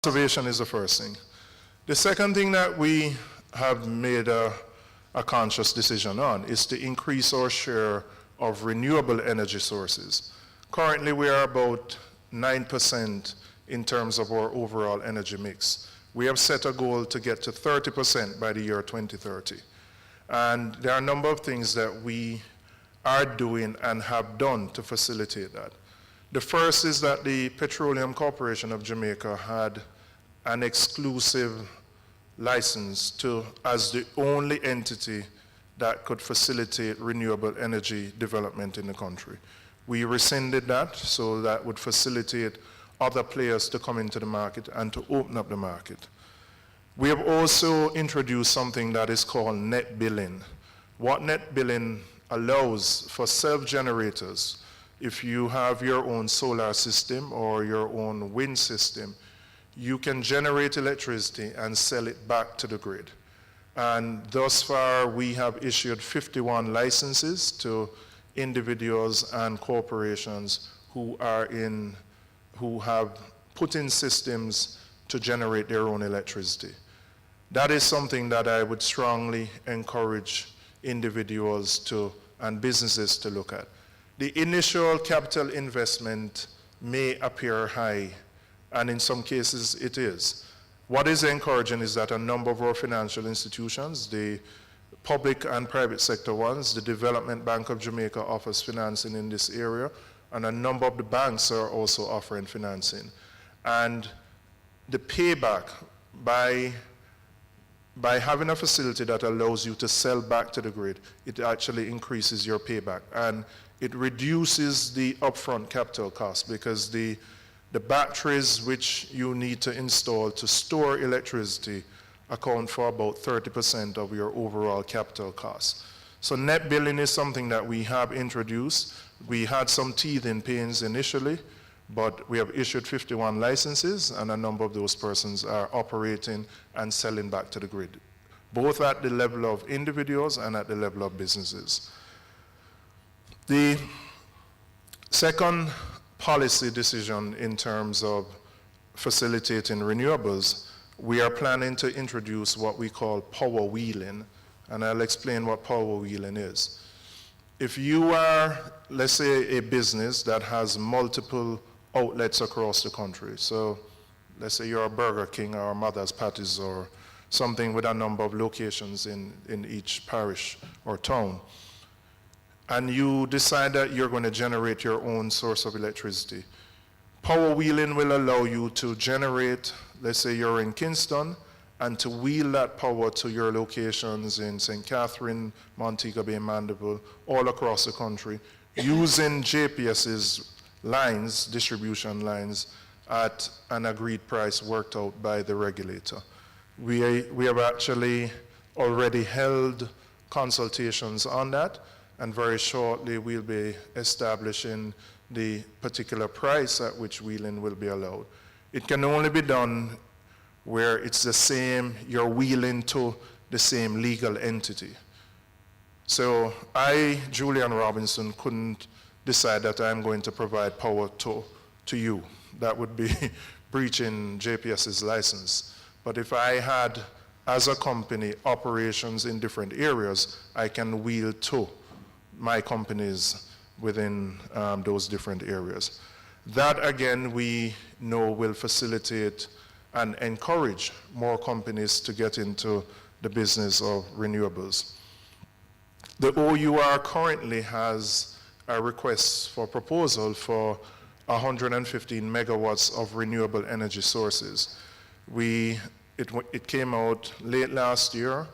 Conservation is the first thing. The second thing that we have made a conscious decision on is to increase our share of renewable energy sources. Currently, we are about 9% in terms of our overall energy mix. We have set a goal to get to 30% by the year 2030. And there are a number of things that we are doing and have done to facilitate that. The first is that the Petroleum Corporation of Jamaica had an exclusive license as the only entity that could facilitate renewable energy development in the country. We rescinded that, so that would facilitate other players to come into the market and to open up the market. We have also introduced something that is called net billing. What net billing allows for self-generators, if you have your own solar system or your own wind system, you can generate electricity and sell it back to the grid. And thus far, we have issued 51 licenses to individuals and corporations who have put in systems to generate their own electricity. That is something that I would strongly encourage individuals and businesses to look at. The initial capital investment may appear high, and in some cases it is. What is encouraging is that a number of our financial institutions, the public and private sector ones, the Development Bank of Jamaica offers financing in this area, and a number of the banks are also offering financing. And the payback by having a facility that allows you to sell back to the grid, it actually increases your payback. And it reduces the upfront capital cost, because the batteries which you need to install to store electricity account for about 30% of your overall capital costs. So net billing is something that we have introduced. We had some teething pains initially, but we have issued 51 licenses, and a number of those persons are operating and selling back to the grid, both at the level of individuals and at the level of businesses. The second policy decision in terms of facilitating renewables, we are planning to introduce what we call power wheeling, and I'll explain what power wheeling is. If you are, let's say, a business that has multiple outlets across the country, so let's say you're a Burger King or a Mother's Patties or something with a number of locations in each parish or town, and you decide that you're going to generate your own source of electricity, power wheeling will allow you to generate, let's say you're in Kingston, and to wheel that power to your locations in St. Catherine, Montego Bay, Mandeville, all across the country, using JPS's lines, distribution lines, at an agreed price worked out by the regulator. We have actually already held consultations on that, and very shortly we'll be establishing the particular price at which wheeling will be allowed. It can only be done where it's the same, you're wheeling to the same legal entity. So I, Julian Robinson, couldn't decide that I'm going to provide power to you. That would be breaching JPS's license. But if I had, as a company, operations in different areas, I can wheel to my companies within those different areas. That, again, we know will facilitate and encourage more companies to get into the business of renewables. The OUR currently has a request for proposal for 115 megawatts of renewable energy sources. It came out late last year.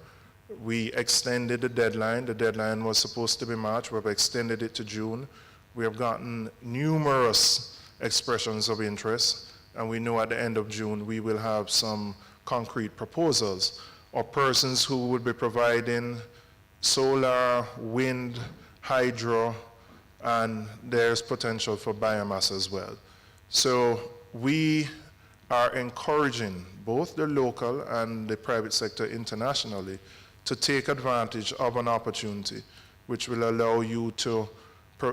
We extended the deadline. The deadline was supposed to be March. We've extended it to June. We have gotten numerous expressions of interest, and we know at the end of June we will have some concrete proposals of persons who would be providing solar, wind, hydro, and there's potential for biomass as well. So we are encouraging both the local and the private sector internationally to take advantage of an opportunity which will allow you to,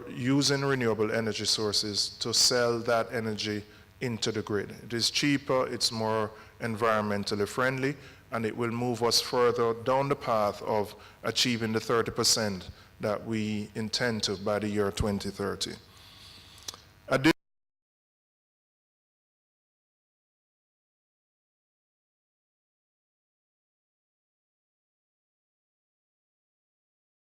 using renewable energy sources, to sell that energy into the grid. It is cheaper, it's more environmentally friendly, and it will move us further down the path of achieving the 30% that we intend to by the year 2030.